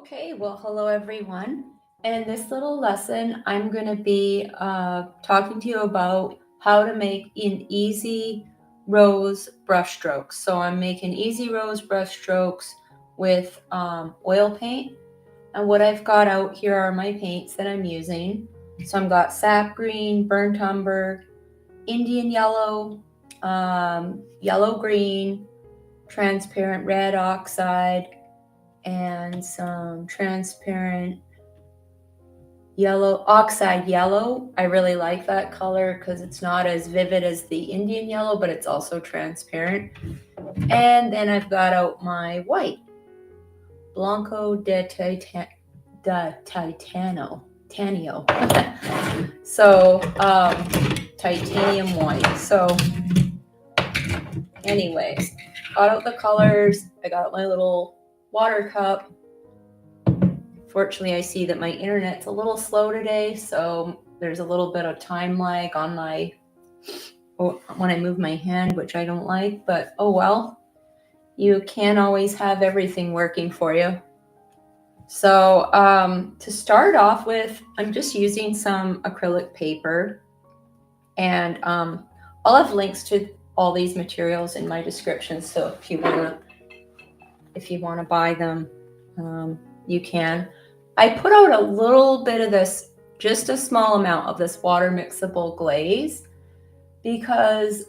Okay, well, hello everyone. And in this little lesson, I'm going to be talking to you about how to make an easy rose brushstrokes. So I'm making easy rose brushstrokes with oil paint. And what I've got out here are my paints that I'm using. So I've got sap green, burnt umber, Indian yellow, yellow green, transparent red oxide, and some transparent yellow, oxide yellow. I really like that color because it's not as vivid as the Indian yellow, but it's also transparent. And then I've got out my white, Blanco de Titano. So titanium white. So anyways, got out the colors. I got my little water cup. Fortunately, I see that my internet's a little slow today, so there's a little bit of time lag on my when I move my hand, which I don't like, but oh well. You can't always have everything working for you. So to start off with, I'm just using some acrylic paper, and I'll have links to all these materials in my description. So if you wanna buy them, you can. I put out a little bit of this, just a small amount of this water mixable glaze, because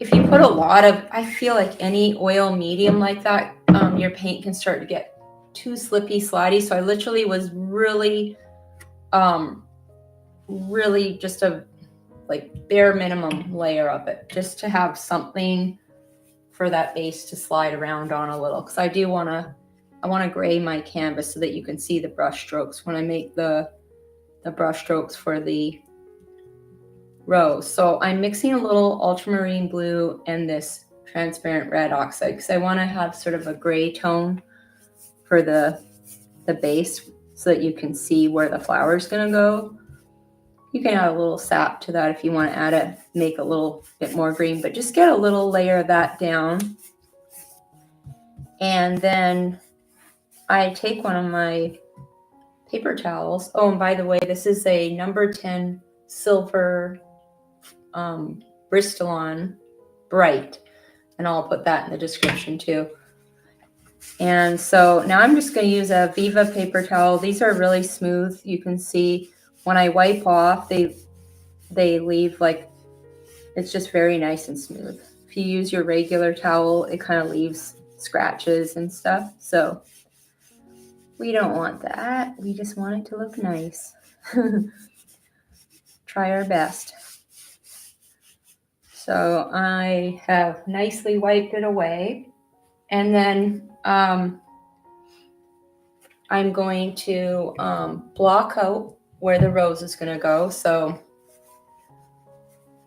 if you put a lot of, I feel like any oil medium like that, your paint can start to get too slippy, slidey. So I literally was really just a bare minimum layer of it, just to have something for that base to slide around on a little, because I want to gray my canvas so that you can see the brush strokes when I make the brush strokes for the rose. So I'm mixing a little ultramarine blue and this transparent red oxide because I want to have sort of a gray tone for the base so that you can see where the flower is going to go. You can add a little sap to that if you want to add it, make a little bit more green, but just get a little layer of that down. And then I take one of my paper towels. Oh, and by the way, this is a number 10 silver Bristol-on Bright, and I'll put that in the description too. And so now I'm just going to use a Viva paper towel. These are really smooth. You can see when I wipe off, they leave it's just very nice and smooth. If you use your regular towel, it kind of leaves scratches and stuff. So we don't want that. We just want it to look nice. Try our best. So I have nicely wiped it away. And then I'm going to block out where the rose is going to go. So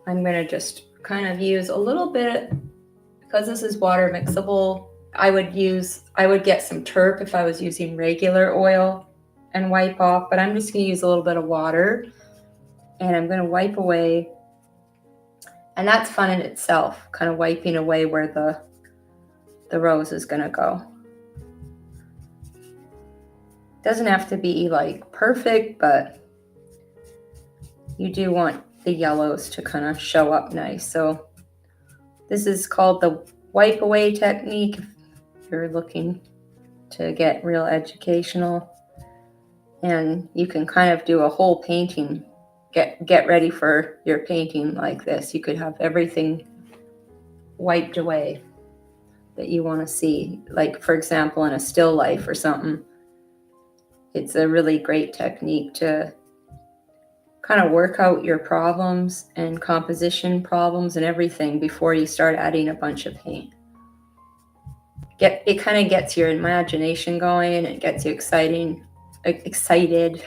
I'm going to just kind of use a little bit, because this is water mixable. I would get some turp if I was using regular oil and wipe off, but I'm just going to use a little bit of water, and I'm going to wipe away. And that's fun in itself, kind of wiping away where the rose is going to go. Doesn't have to be perfect, but you do want the yellows to kind of show up nice. So this is called the wipe away technique if you're looking to get real educational. And you can kind of do a whole painting, get ready for your painting like this. You could have everything wiped away that you want to see, like for example in a still life or something. It's a really great technique to kind of work out your problems and composition problems and everything before you start adding a bunch of paint. It kind of gets your imagination going, and it gets you excited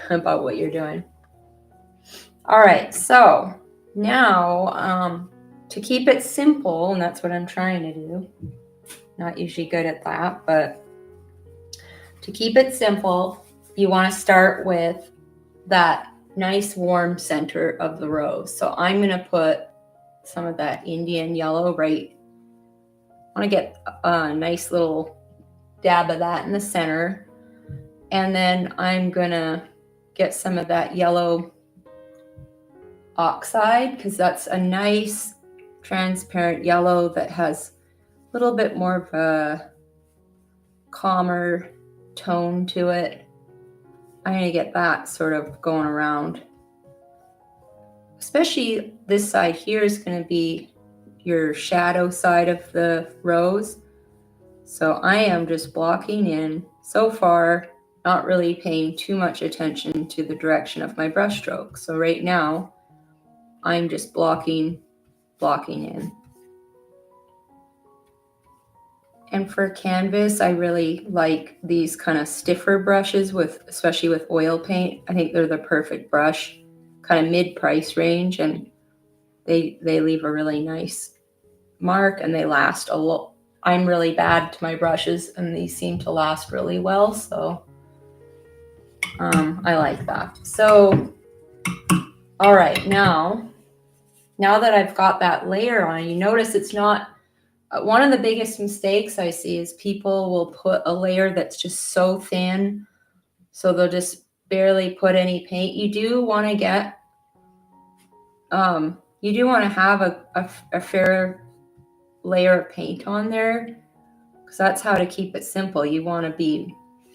about what you're doing. All right, so now to keep it simple, and that's what I'm trying to do. Not usually good at that, but to keep it simple, you want to start with that nice warm center of the rose. So I'm going to put some of that Indian yellow right. I want to get a nice little dab of that in the center. And then I'm gonna get some of that yellow oxide, because that's a nice transparent yellow that has a little bit more of a calmer tone to it. I'm gonna get that sort of going around. Especially this side here is gonna be your shadow side of the rose. So I am just blocking in, so far, not really paying too much attention to the direction of my brush stroke. So right now, I'm just blocking in. And for canvas, I really like these kind of stiffer brushes, especially with oil paint. I think they're the perfect brush, kind of mid-price range, and they leave a really nice mark, and they last a lot. I'm really bad to my brushes, and these seem to last really well, so I like that. So, all right, now that I've got that layer on, you notice it's not, one of the biggest mistakes I see is people will put a layer that's just so thin, so they'll just barely put any paint. You do want to get, you do want to have a fair layer of paint on there, because that's how to keep it simple. You want to be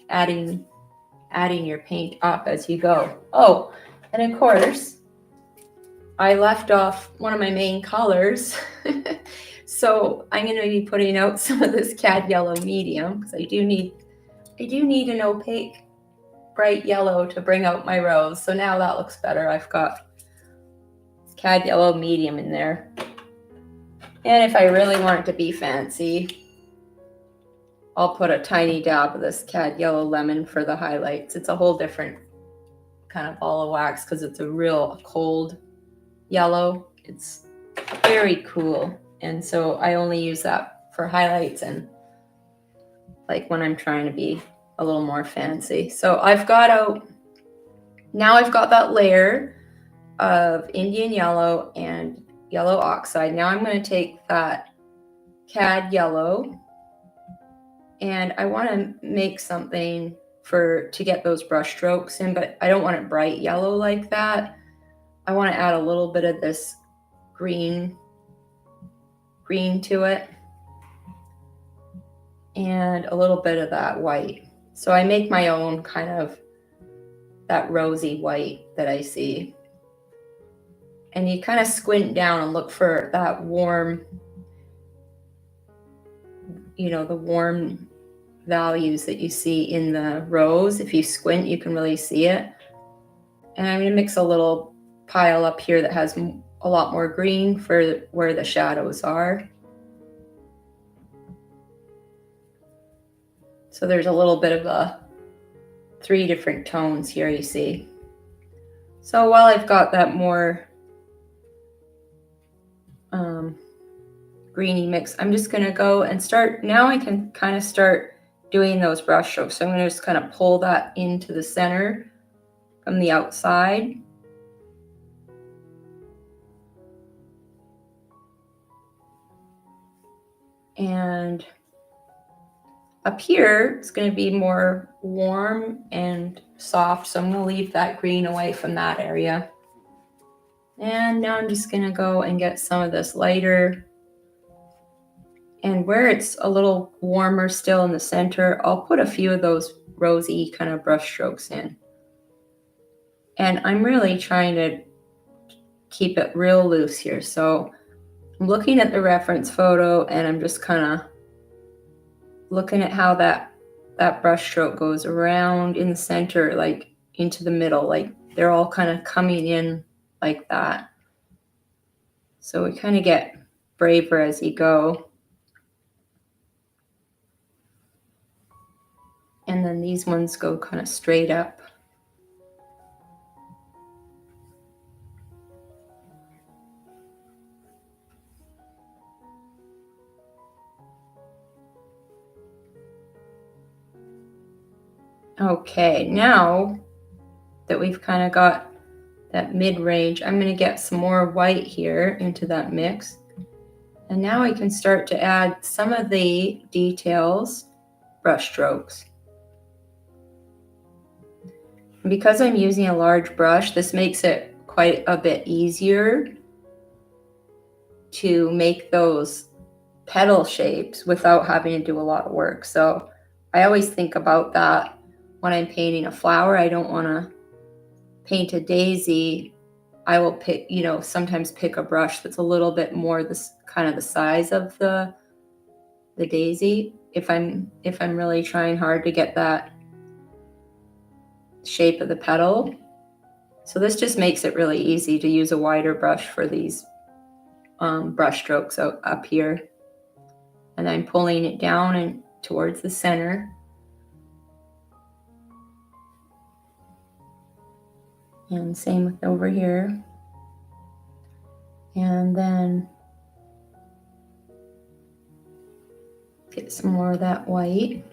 adding your paint up as you go. Oh, and of course, I left off one of my main colors. So I'm going to be putting out some of this cad yellow medium, because I do need an opaque bright yellow to bring out my rose. So now that looks better. I've got cad yellow medium in there. And if I really want it to be fancy, I'll put a tiny dab of this cad yellow lemon for the highlights. It's a whole different kind of ball of wax, because it's a real cold yellow. It's very cool. And so I only use that for highlights and like when I'm trying to be a little more fancy. So now I've got that layer of Indian yellow and yellow oxide. Now I'm going to take that cad yellow, and I want to make something to get those brush strokes in, but I don't want it bright yellow like that. I want to add a little bit of this green to it, and a little bit of that white. So I make my own kind of that rosy white that I see. And you kind of squint down and look for that warm, the warm values that you see in the rose. If you squint, you can really see it. And I'm going to mix a little pile up here that has a lot more green for where the shadows are. So there's a little bit of 3 different tones here, you see. So while I've got that more greeny mix, I'm just going to go and start. Now I can kind of start doing those brush strokes. So I'm going to just kind of pull that into the center from the outside. And up here, it's going to be more warm and soft. So I'm going to leave that green away from that area. And now I'm just going to go and get some of this lighter. And where it's a little warmer still in the center, I'll put a few of those rosy kind of brush strokes in. And I'm really trying to keep it real loose here. So I'm looking at the reference photo, and I'm just kind of looking at how that brush stroke goes around in the center, like into the middle, like they're all kind of coming in like that. So we kind of get braver as you go. And then these ones go kind of straight up. Okay, now that we've kind of got that mid-range, I'm going to get some more white here into that mix. And now I can start to add some of the details, brush strokes. Because I'm using a large brush, this makes it quite a bit easier to make those petal shapes without having to do a lot of work. So I always think about that when I'm painting a flower. I don't want to paint a daisy. I will pick, sometimes pick a brush that's a little bit more this kind of the size of the daisy if I'm really trying hard to get that shape of the petal. So this just makes it really easy to use a wider brush for these brush strokes up here. And I'm pulling it down and towards the center. And same with over here. And then get some more of that white.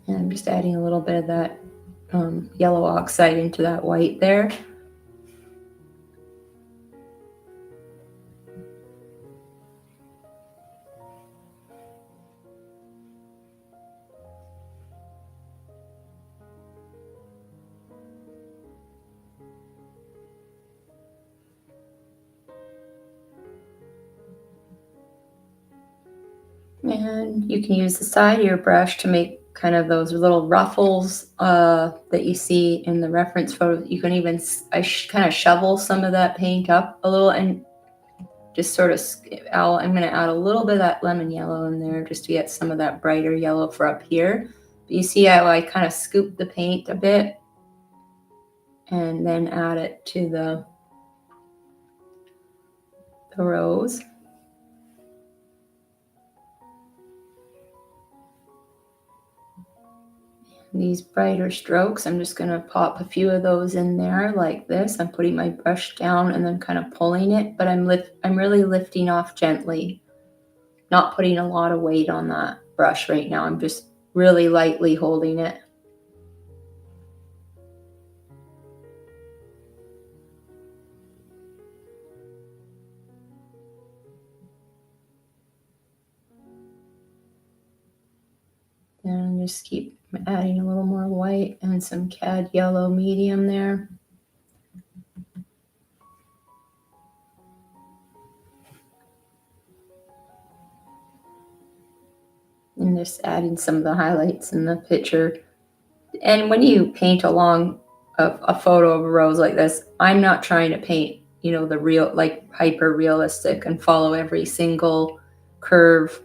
And I'm just adding a little bit of that yellow oxide into that white there. And you can use the side of your brush to make kind of those little ruffles that you see in the reference photo. You can even, kind of shovel some of that paint up a little and just sort of, I'm going to add a little bit of that lemon yellow in there just to get some of that brighter yellow for up here. But you see how I kind of scoop the paint a bit and then add it to the rose. These brighter strokes, I'm just going to pop a few of those in there like this. I'm putting my brush down and then kind of pulling it, but I'm really lifting off gently, not putting a lot of weight on that brush right now. I'm just really lightly holding it. And just keep adding a little more white and some cad yellow medium there. And just adding some of the highlights in the picture. And when you paint along a photo of a rose like this, I'm not trying to paint, the real, like hyper realistic and follow every single curve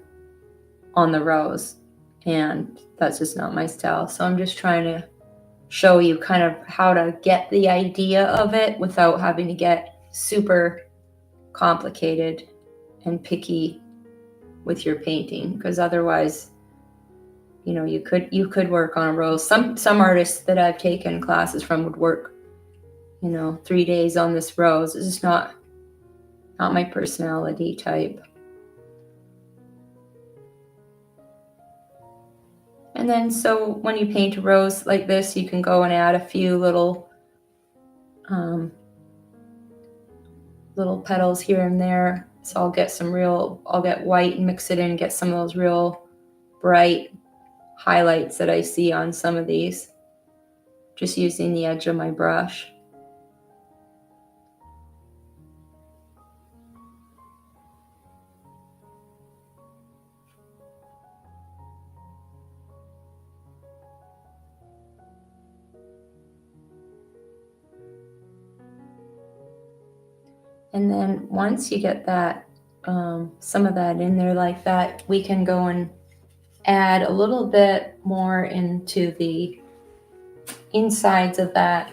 on the rose. And that's just not my style. So I'm just trying to show you kind of how to get the idea of it without having to get super complicated and picky with your painting, because otherwise, you could work on a rose. Some artists that I've taken classes from would work, 3 days on this rose. It's just not my personality type. And then, so when you paint a rose like this, you can go and add a few little petals here and there. So I'll get white and mix it in and get some of those real bright highlights that I see on some of these, just using the edge of my brush. And then once you get that, some of that in there like that, we can go and add a little bit more into the insides of that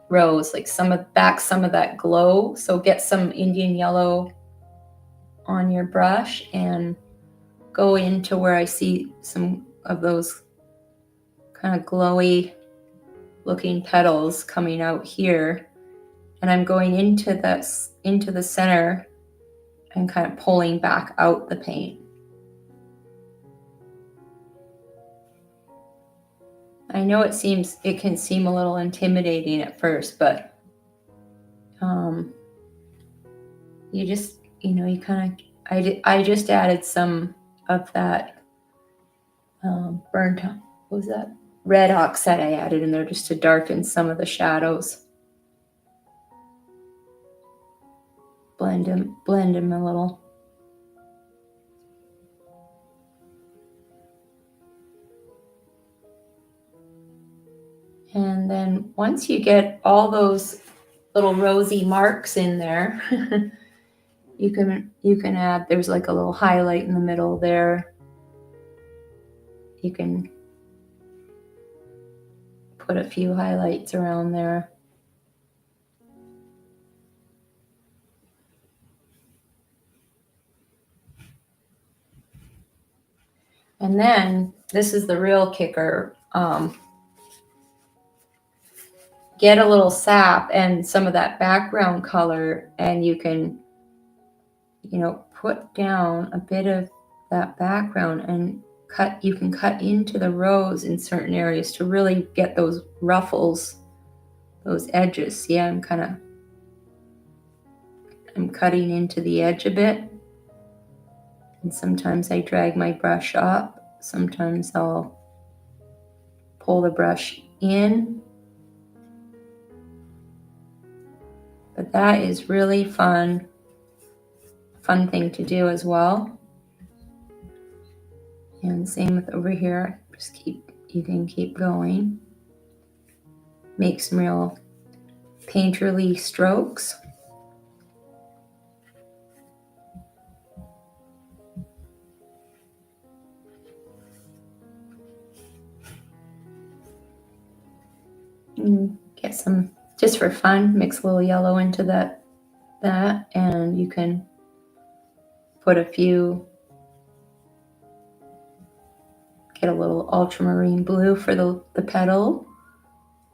rose, like some of that glow. So get some Indian yellow on your brush and go into where I see some of those kind of glowy looking petals coming out here. And I'm going into the center and kind of pulling back out the paint. I know it can seem a little intimidating at first, but you just, I just added some of that burnt what was that? Red oxide I added in there just to darken some of the shadows. Blend them a little. And then once you get all those little rosy marks in there, you can add, there's like a little highlight in the middle there. You can put a few highlights around there. And then this is the real kicker. Get a little sap and some of that background color, and you can, put down a bit of that background and you can cut into the rose in certain areas to really get those ruffles, those edges. See, I'm cutting into the edge a bit. And sometimes I drag my brush up. Sometimes I'll pull the brush in. But that is really fun thing to do as well. And same with over here. You can keep going. Make some real painterly strokes. And get some, just for fun, mix a little yellow into that, and you can put a few, get a little ultramarine blue for the petal,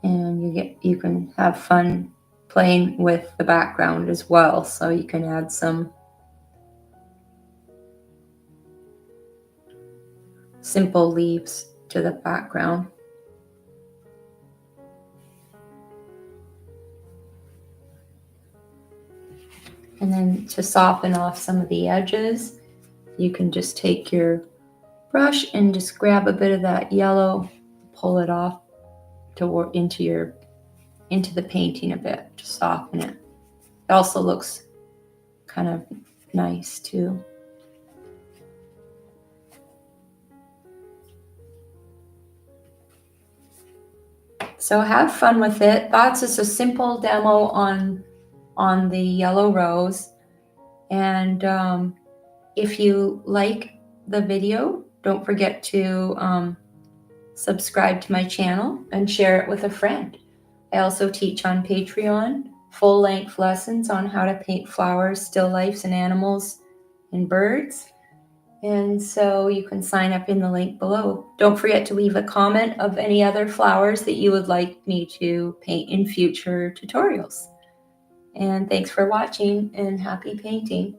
and you can have fun playing with the background as well. So you can add some simple leaves to the background. And then to soften off some of the edges, you can just take your brush and just grab a bit of that yellow, pull it off into the painting a bit to soften it. It also looks kind of nice too. So have fun with it. That's just a simple demo on the yellow rose. And if you like the video, don't forget to subscribe to my channel and share it with a friend. I also teach on Patreon full-length lessons on how to paint flowers, still lifes, and animals and birds. And so you can sign up in the link below. Don't forget to leave a comment of any other flowers that you would like me to paint in future tutorials. And thanks for watching, and happy painting.